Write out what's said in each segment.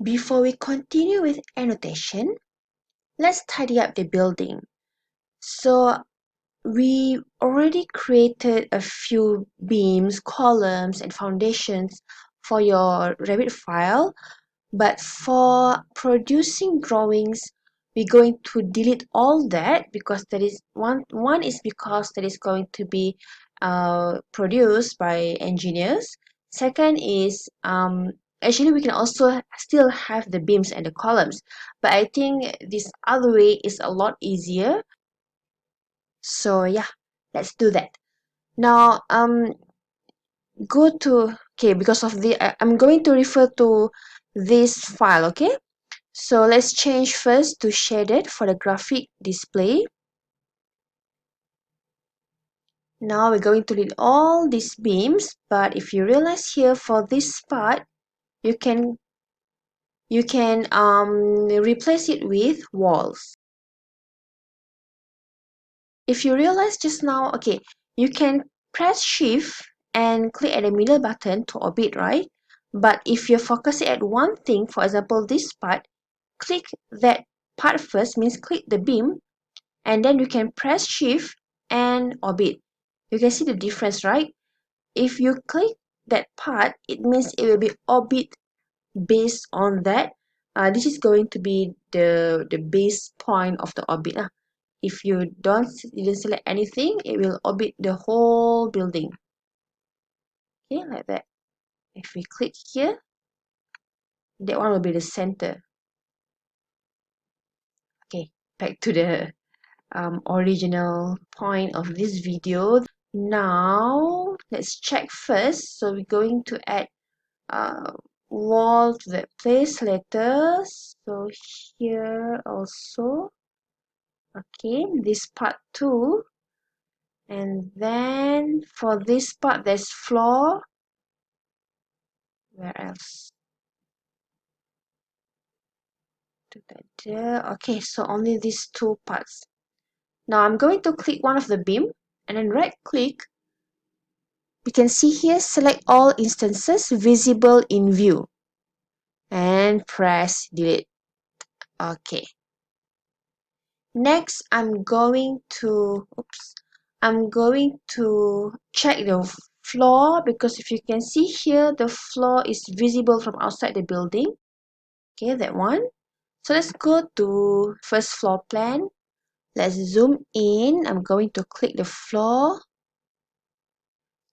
Before we continue with annotation, let's tidy up the building. So we already created a few beams, columns, and foundations for your Revit file, but for producing drawings, we're going to delete all that because that is one is because that is going to be produced by engineers. Second is actually we can also still have the beams and the columns, but I think this other way is a lot easier. So yeah, let's do that. Now go to, okay, because of the I'm going to refer to this file, okay? So let's change first to shaded for the graphic display. Now we're going to delete all these beams, but if you realize here for this part, you can replace it with walls. If you realize just now, okay, you can press shift and click at the middle button to orbit, right? But if you're focusing at one thing, for example, this part, click that part first, means click the beam, and then you can press shift and orbit. You can see the difference, right? If you click that part, it means it will be orbit based on that. This is going to be the base point of the orbit. If you didn't select anything, it will orbit the whole building. Okay, like that. If we click here, that one will be the center. Okay, back to the original point of this video. Now let's check first. So we're going to add wall to that place later. So here also, okay, this part too. And then for this part, there's floor. Where else? Okay, so only these two parts. Now I'm going to click one of the beam and then right click. We can see here, select all instances visible in view and press delete. Okay. Next, I'm going to check the floor, because if you can see here, the floor is visible from outside the building. Okay, that one. So let's go to first floor plan. Let's zoom in. I'm going to click the floor.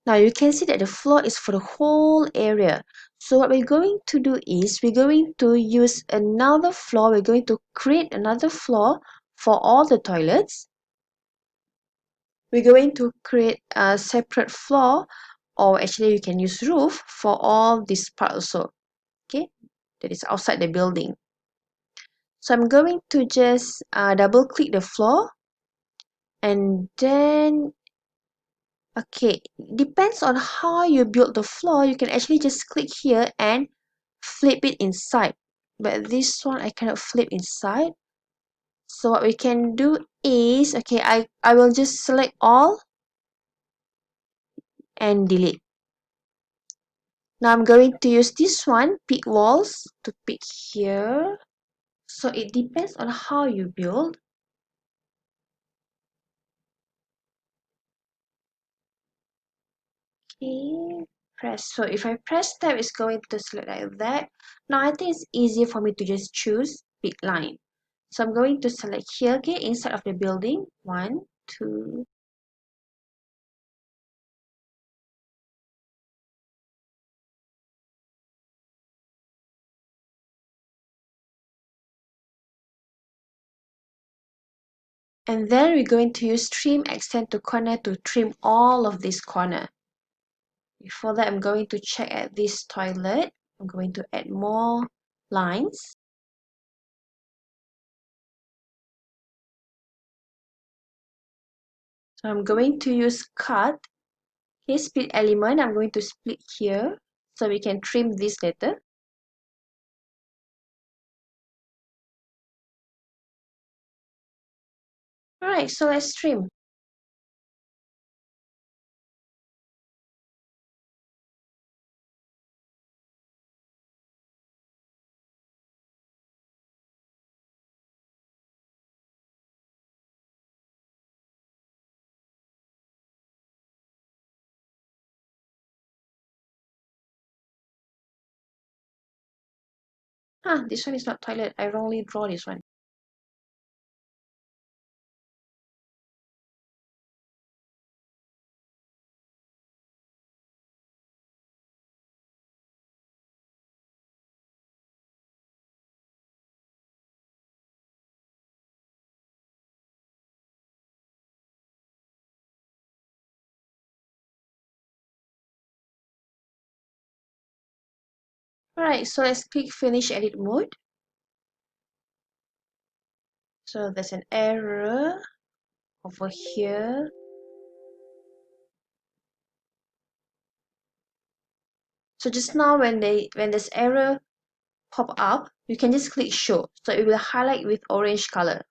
Now you can see that the floor is for the whole area. So what we're going to do is we're going to use another floor. We're going to create another floor for all the toilets. We're going to create a separate floor, or actually you can use roof for all this part also. Okay, that is outside the building. So I'm going to just double click the floor, and then okay, depends on how you build the floor. You can actually just click here and flip it inside, but this one I cannot flip inside. So what we can do is, okay, I will just select all and delete. Now I'm going to use this one, pick walls, to pick here. So it depends on how you build. Okay, press. So if I press tab, it's going to select like that. Now I think it's easier for me to just choose pick line. So I'm going to select here, okay, inside of the building. 1, 2. And then we're going to use trim extend to corner to trim all of this corner. Before that, I'm going to check at this toilet. I'm going to add more lines. So I'm going to use cut. Okay, split element. I'm going to split here so we can trim this later. Alright, so let's trim. This one is not toilet. I wrongly draw this one. Alright, so let's click finish edit mode. So there's an error over here. So just now when this error pop up, you can just click show. So it will highlight with orange color.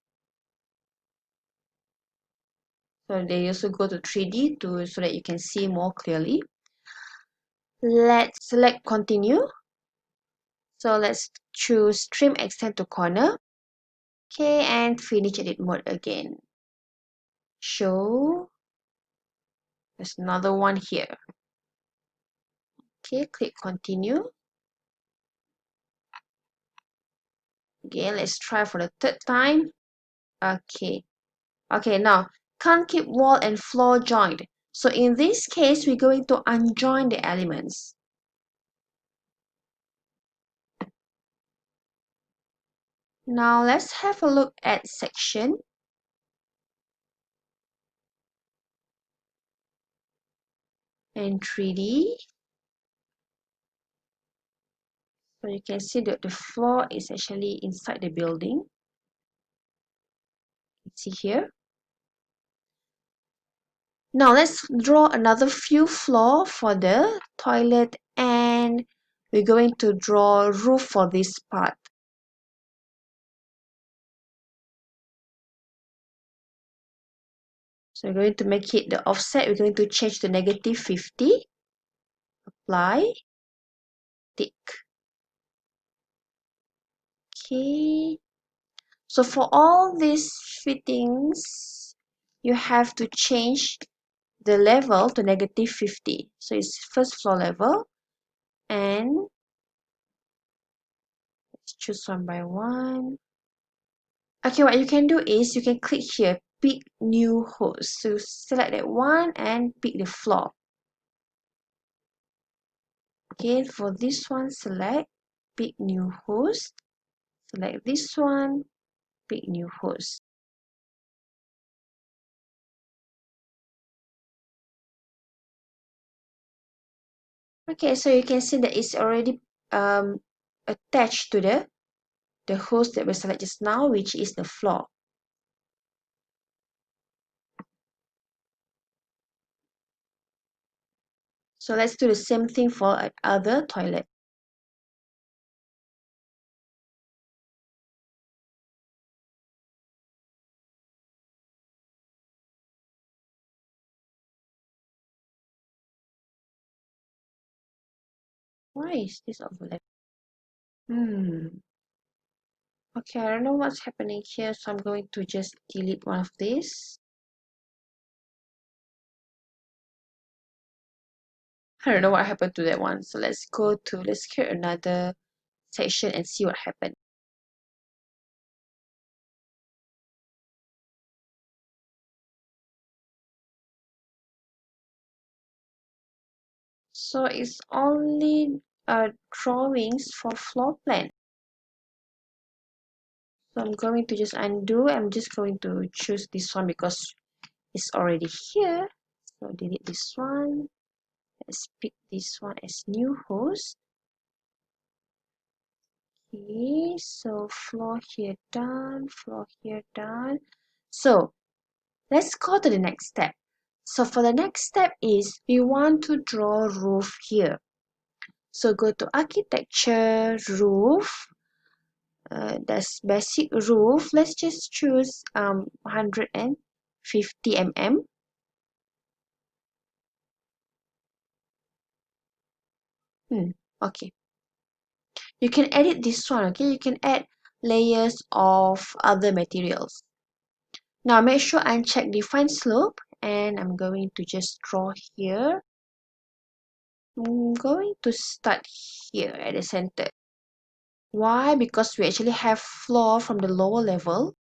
So they also go to 3D so that you can see more clearly. Let's select continue. So let's choose trim extend to corner. Okay, and finish edit mode again. Show. There's another one here. Okay, click continue. Again, let's try for the third time. Okay. Okay, now can't keep wall and floor joined. So in this case, we're going to unjoin the elements. Now let's have a look at section. And 3D. So you can see that the floor is actually inside the building. See here. Now let's draw another few floor for the toilet, and we're going to draw roof for this part. So we're going to make it the offset. We're going to change to -50. Apply. Tick. Okay. So for all these fittings, you have to change the level to -50. So it's first floor level, and let's choose one by one. Okay, what you can do is you can click here, pick new host. So select that one and pick the floor. Okay, for this one, select pick new host. Select this one, pick new host. Okay, so you can see that it's already attached to the host that we select just now, which is the floor. So let's do the same thing for other toilet. Why is this overlap? Okay, I don't know what's happening here, so I'm going to just delete one of these. I don't know what happened to that one. So let's create another section and see what happened. So it's only drawings for floor plan. So I'm going to just undo. I'm just going to choose this one because it's already here. So delete this one. Let's pick this one as new host. Okay, so floor here done, floor here done. So let's go to the next step. So for the next step is we want to draw roof here. So go to architecture, roof. That's basic roof. Let's just choose 150 mm. Okay. You can edit this one, okay? You can add layers of other materials. Now make sure uncheck define slope, and I'm going to just draw here. I'm going to start here at the center. Why? Because we actually have floor from the lower level.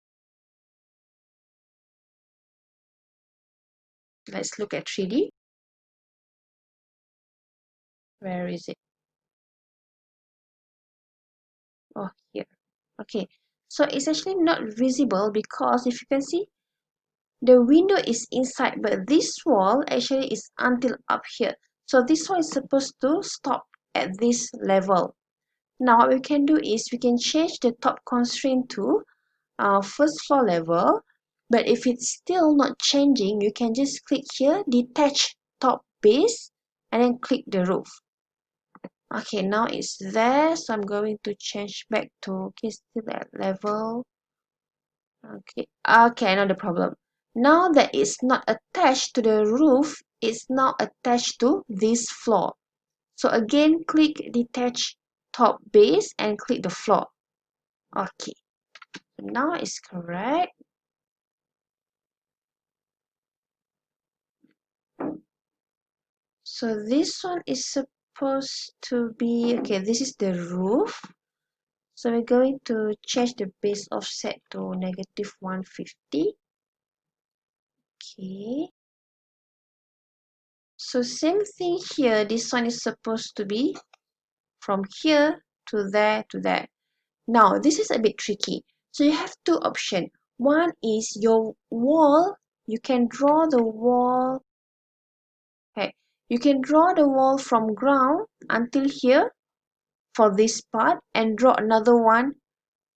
Let's look at 3D. Where is it? Oh, here. Okay, so it's actually not visible because if you can see, the window is inside, but this wall actually is until up here. So this one is supposed to stop at this level. Now what we can do is we can change the top constraint to first floor level. But if it's still not changing, you can just click here, detach top base, and then click the roof. Okay, now it's there, so I'm going to change back to, okay, still at level. Okay, I know the problem. Now that it's not attached to the roof, it's now attached to this floor. So again, click detach top base and click the floor. Okay, now it's correct. So this one is supposed to be, okay, this is the roof. So we're going to change the base offset to negative 150. Okay. So same thing here, this one is supposed to be from here to there to there. Now, this is a bit tricky. So you have two options. One is your wall, you can draw the wall, okay, you can draw the wall from ground until here for this part and draw another one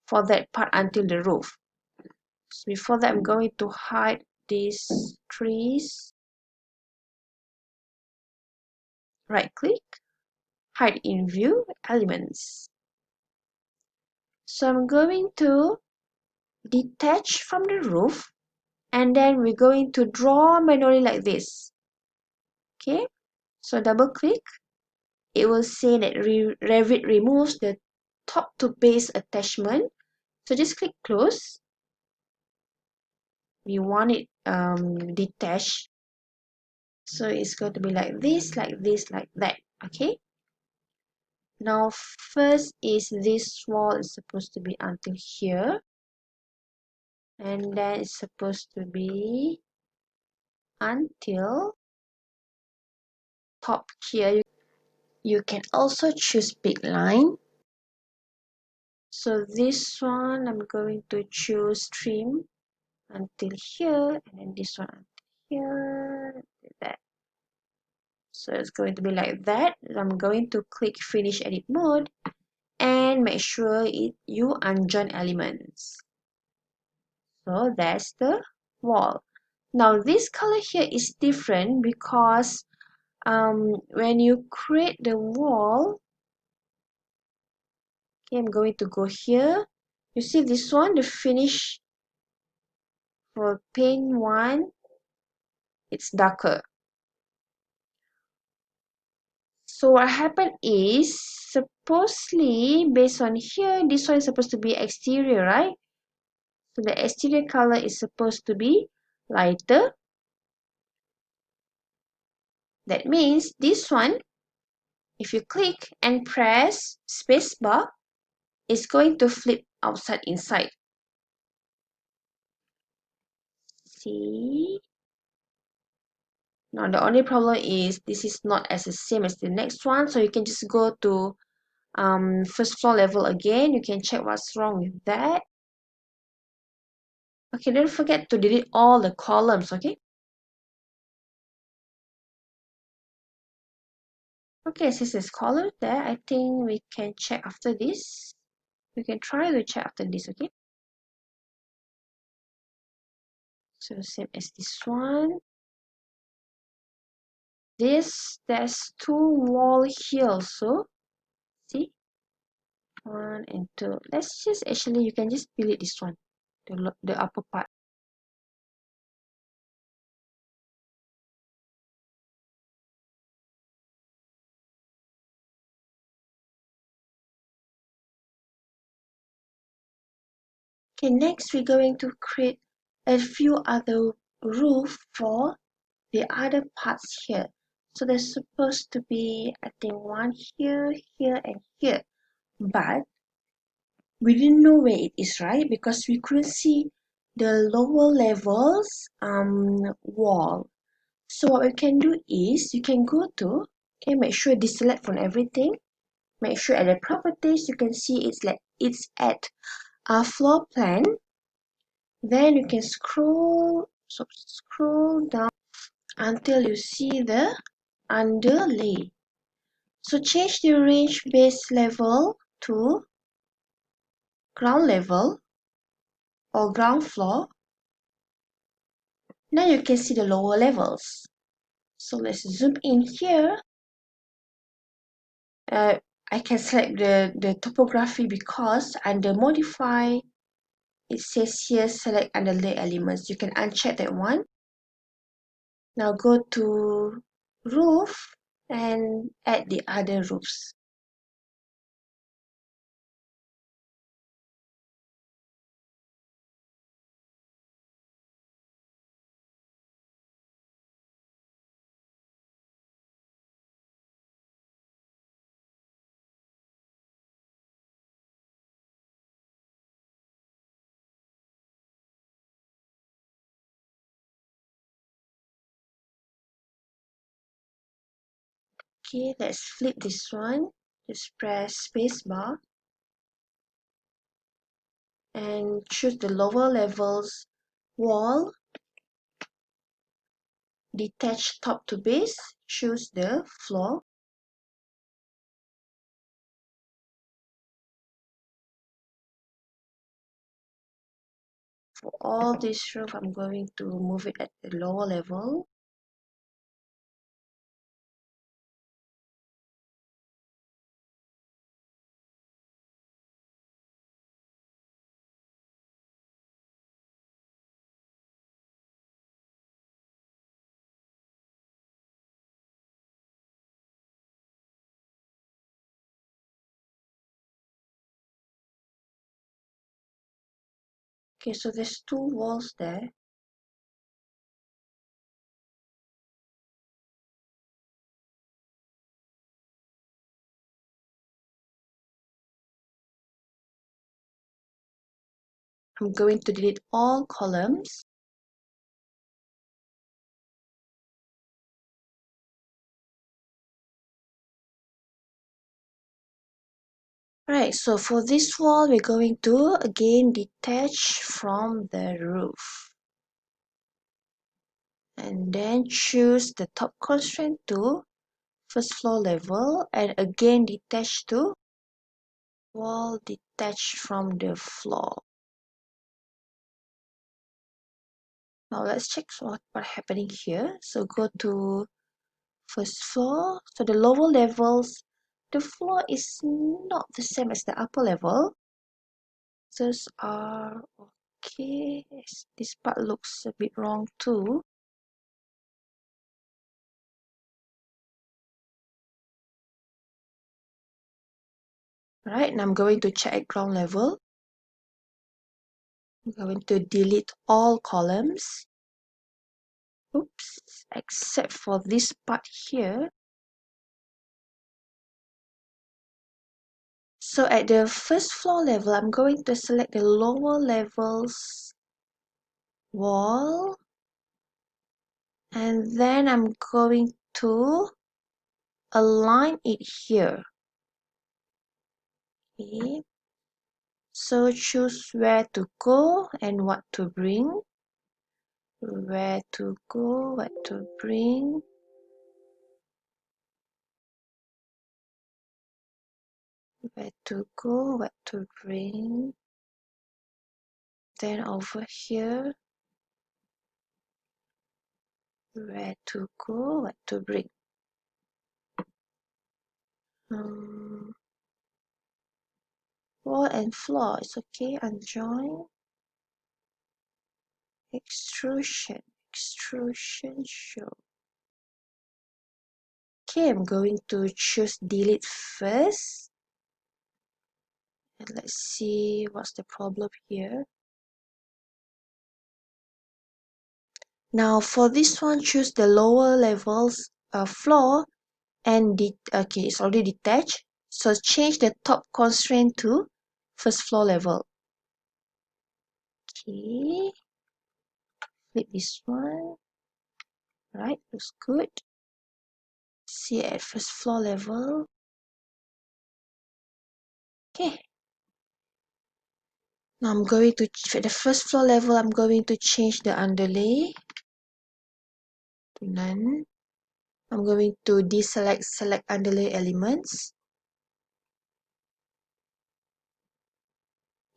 for that part until the roof. So before that, I'm going to hide these trees. Right click, hide in view, elements. So I'm going to detach from the roof and then we're going to draw manually like this. Okay, so double click, it will say that Revit removes the top to base attachment. So just click close. We want it detached. So it's going to be like this, like this, like that. Okay. Now first is this wall is supposed to be until here. And then it's supposed to be until top here. You can also choose big line. So this one I'm going to choose trim until here, and then this one until here, like that. So it's going to be like that. I'm going to click finish edit mode and make sure you unjoin elements. So that's the wall. Now this color here is different because when you create the wall, okay, I'm going to go here. You see this one, the finish for pane 1, it's darker. So what happened is, supposedly, based on here, this one is supposed to be exterior, right? So the exterior color is supposed to be lighter. That means this one, if you click and press spacebar, it's going to flip outside inside. See? Now the only problem is this is not as the same as the next one, so you can just go to first floor level again. You can check what's wrong with that. Okay, don't forget to delete all the columns, okay? Okay, since there's column there, I think we can check after this. We can try to check after this, okay? So same as this one. There's two wall here also. See? 1 and 2. Let's just actually, you can just delete this one, the upper part. Okay, next we're going to create a few other roof for the other parts here. So there's supposed to be, I think, one here, here, and here. But we didn't know where it is, right? Because we couldn't see the lower levels wall. So what we can do is you can go to, okay, make sure deselect from everything. Make sure at the properties you can see it's at our floor plan. Then you can scroll down until you see the underlay. So change the range base level to ground level or ground floor. Now you can see the lower levels. So let's zoom in here. I can select the topography because under modify, it says here select underlay elements. You can uncheck that one. Now go to roof and add the other roofs. Okay, let's flip this one. Just press spacebar and choose the lower levels wall, detach top to base, choose the floor. For all this roof, I'm going to move it at the lower level. Okay, so there's two walls there. I'm going to delete all columns. Right, so for this wall, we're going to again detach from the roof. And then choose the top constraint to first floor level and again detach to wall detached from the floor. Now let's check what happening here. So go to first floor. So the lower levels, the floor is not the same as the upper level. Those are okay. This part looks a bit wrong too. Right, now I'm going to check at ground level. I'm going to delete all columns. Oops, except for this part here. So at the first floor level, I'm going to select the lower levels wall. And then I'm going to align it here. Okay. So choose where to go and what to bring. Where to go, what to bring. Where to go, what to bring. Then over here, where to go, what to bring. Wall and floor is okay. Unjoin. Extrusion. Extrusion show. Okay, I'm going to choose delete first. And let's see what's the problem here. Now for this one, choose the lower levels floor and okay, it's already detached. So change the top constraint to first floor level. Okay, flip this one. Right, looks good. See at first floor level. Okay. Now I'm going to, for the first floor level, I'm going to change the underlay to none. I'm going to select underlay elements.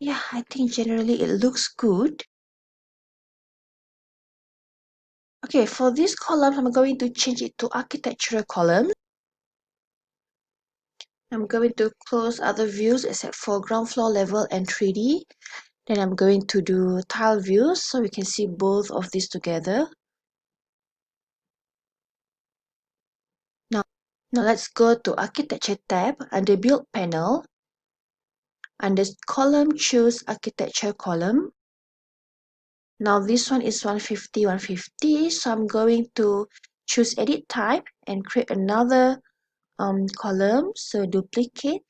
Yeah, I think generally it looks good. Okay, for this column, I'm going to change it to architectural column. I'm going to close other views except for ground floor level and 3D. Then I'm going to do tile views so we can see both of these together. Now let's go to Architecture tab under Build panel. Under column, choose Architecture column. Now this one is 150, 150. So I'm going to choose Edit Type and create another column. So duplicate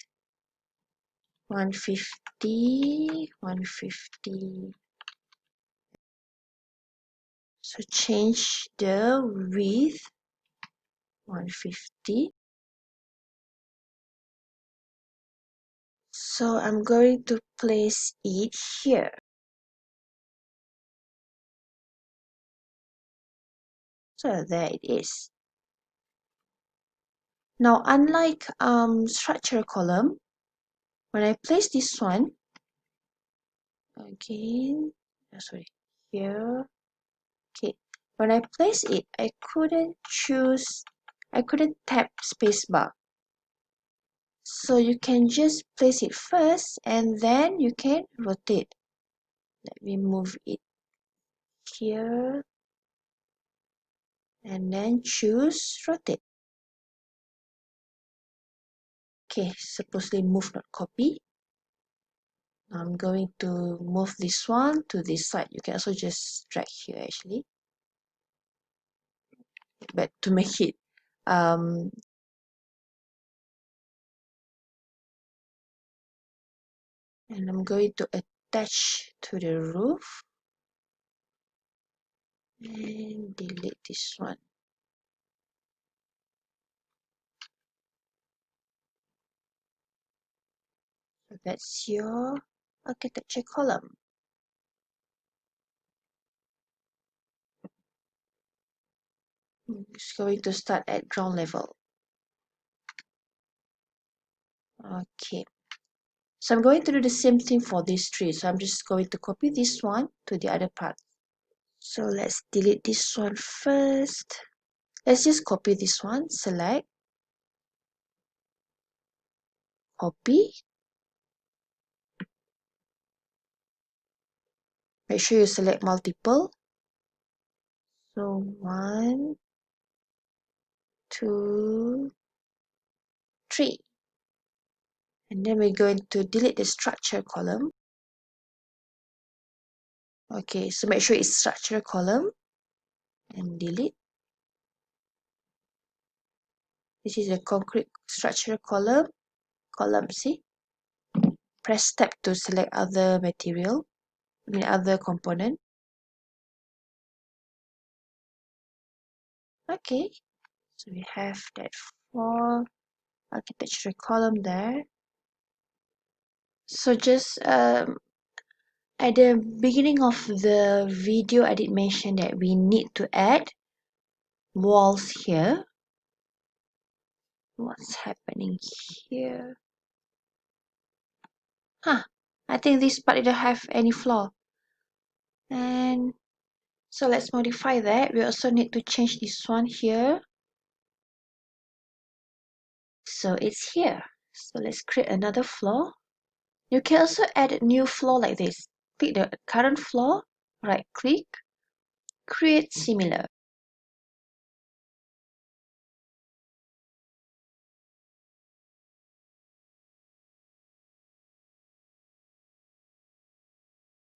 150, 150. So change the width 150. So I'm going to place it here. So there it is. Now, unlike structural column, when I place this one, again, sorry, here, okay. When I place it, I couldn't tap spacebar. So you can just place it first and then you can rotate. Let me move it here and then choose rotate. Okay, supposedly move not copy. Now I'm going to move this one to this side. You can also just drag here actually. But to make it and I'm going to attach to the roof and delete this one. So that's your architecture column. It's going to start at ground level. Okay. So I'm going to do the same thing for these three. So I'm just going to copy this one to the other part. So let's delete this one first. Let's just copy this one, select, copy. Make sure you select multiple. So 1, 2, 3. And then we're going to delete the structure column. Okay, so make sure it's structure column and delete. This is a concrete structure column. Column C. Press tab to select other material, other component. Okay, so we have that for architectural column there. So just at the beginning of the video, I did mention that we need to add walls here. What's happening here? Huh, I think this part didn't have any flaw. And so let's modify that. We also need to change this one here. So it's here. So let's create another floor. You can also add a new floor like this. Click the current floor, right click, create similar.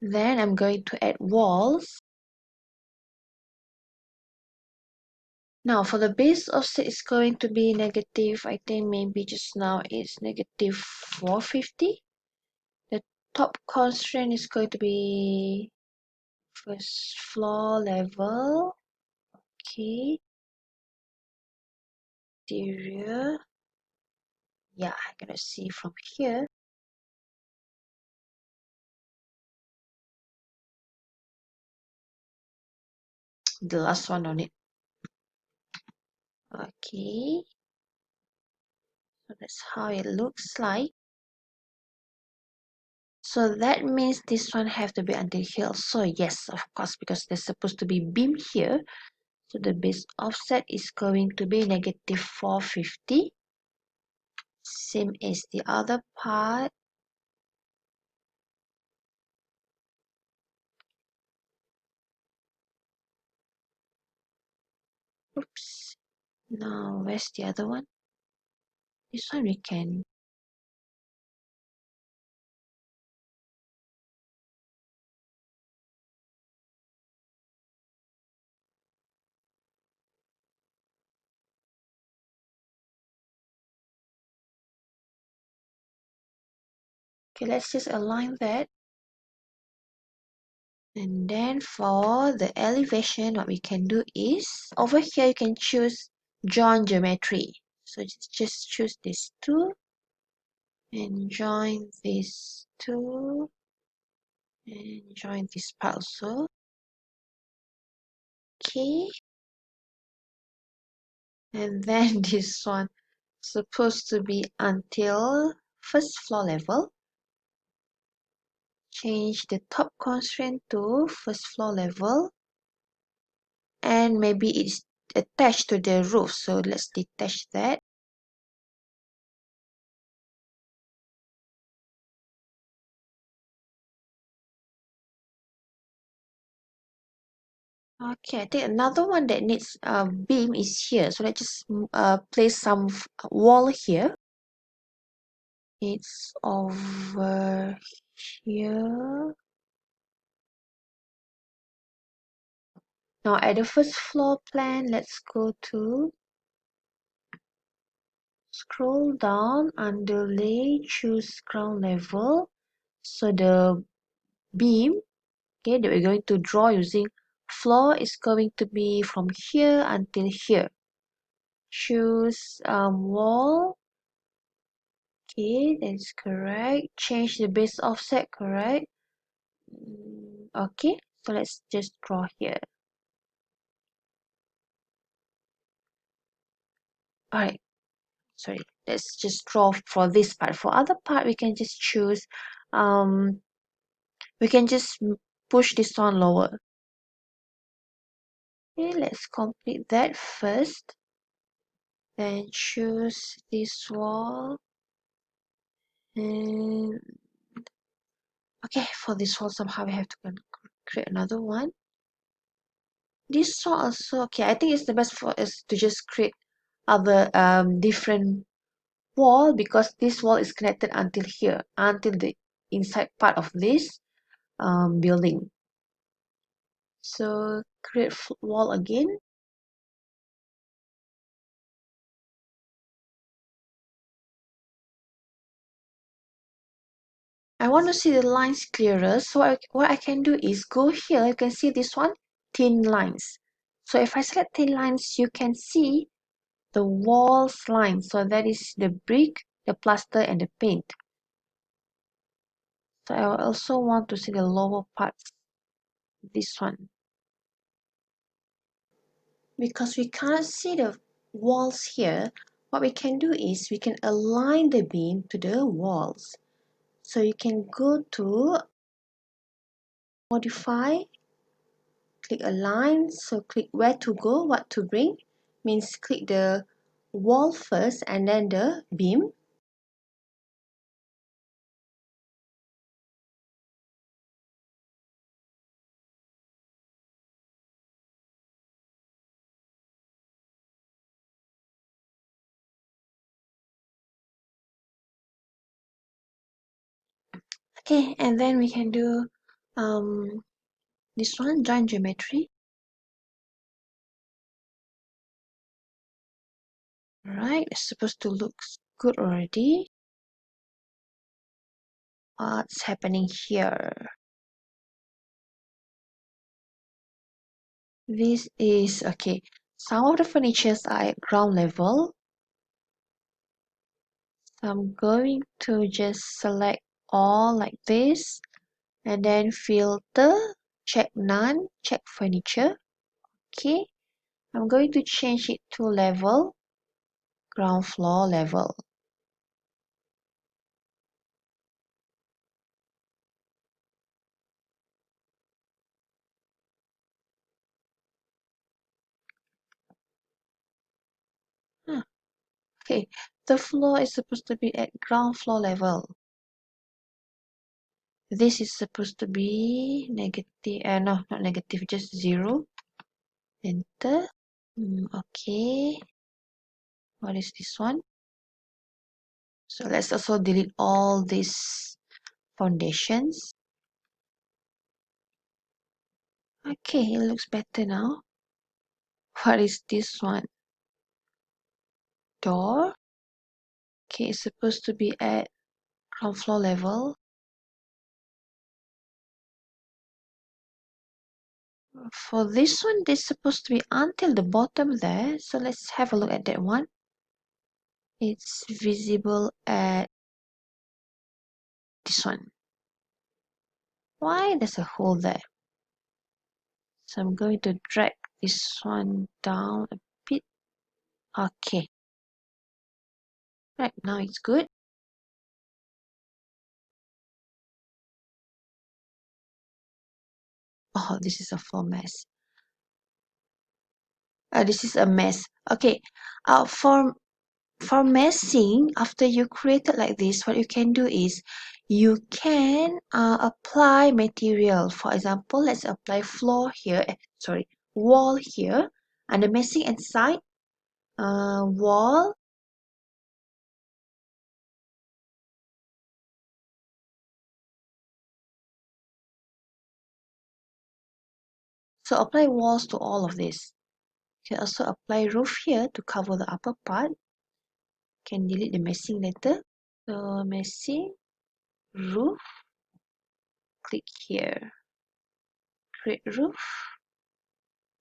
Then I'm going to add walls. Now for the base offset is going to be negative. I think maybe just now it's negative 450. The top constraint is going to be first floor level. Okay. Interior. Yeah, I'm gonna see from here. The last one on it. Okay. So that's how it looks like. So that means this one have to be until here. So yes, of course, because there's supposed to be beam here. So the base offset is going to be negative 450. Same as the other part. Oops. Now, where's the other one? This one we can. Okay, let's just align that. And then for the elevation, what we can do is, over here you can choose join geometry. So just choose these two and join these two and join this part also. Okay. And then this one supposed to be until first floor level. Change the top constraint to first floor level. And maybe it's attached to the roof. So let's detach that. Okay, I think another one that needs a beam is here. So let's just place some wall here. It's over here. Now at the first floor plan, let's go to scroll down underlay, choose ground level. So the beam, okay, that we're going to draw using floor is going to be from here until here. Choose wall. Okay, that's correct. Change the base offset, correct. Okay, so let's just draw here. Alright, sorry, let's just draw for this part. For other part, we can just choose, we can just push this one lower. Okay, let's complete that first. Then choose this wall. And okay, for this wall, somehow we have to create another one. This one also, okay, I think it's the best for us to just create other different wall, because this wall is connected until here, until the inside part of this building. So create wall again. I want to see the lines clearer, so what I can do is go here. You can see this one, thin lines. So if I select thin lines, you can see the walls line. So that is the brick, the plaster, and the paint. So I also want to see the lower parts, this one. Because we can't see the walls here, what we can do is we can align the beam to the walls. So you can go to modify, click align. So click where to go, what to bring. Means click the wall first and then the beam. Okay, and then we can do this one, join geometry. Alright, it's supposed to look good already. What's happening here? This is okay. Some of the furnitures are at ground level. So I'm going to just select all like this and then filter, check none, check furniture. Okay, I'm going to change it to level, ground floor level. Huh. Okay, the floor is supposed to be at ground floor level. This is supposed to be negative, no, not negative, just 0. Enter. Okay, what is this one? So let's also delete all these foundations. Okay, it looks better now. What is this one? Door. Okay, it's supposed to be at ground floor level. For this one, this is supposed to be until the bottom there. So let's have a look at that one. It's visible at this one. Why there's a hole there? So I'm going to drag this one down a bit. Okay. Right, now it's good. Oh, this is a floor mess. This is a mess. Okay. For messing, after you create it like this, what you can do is you can apply material. For example, let's apply floor here. Sorry, wall here. And the messing inside, wall. So apply walls to all of this. You can also apply roof here to cover the upper part. Can delete the messing later. So messing, roof, click here. Create roof,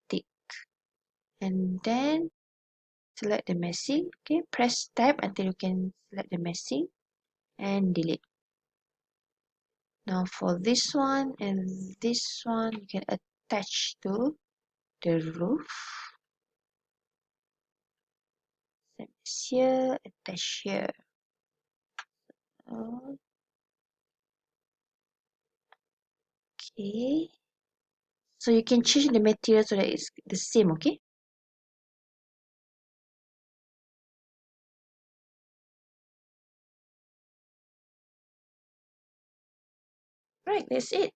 tick. And then select the messing. Okay, press tab until you can select the messing and delete. Now for this one and this one, you can attach to the roof. Set this here, attach here. Okay. So you can change the material so that it's the same, okay? Right, that's it.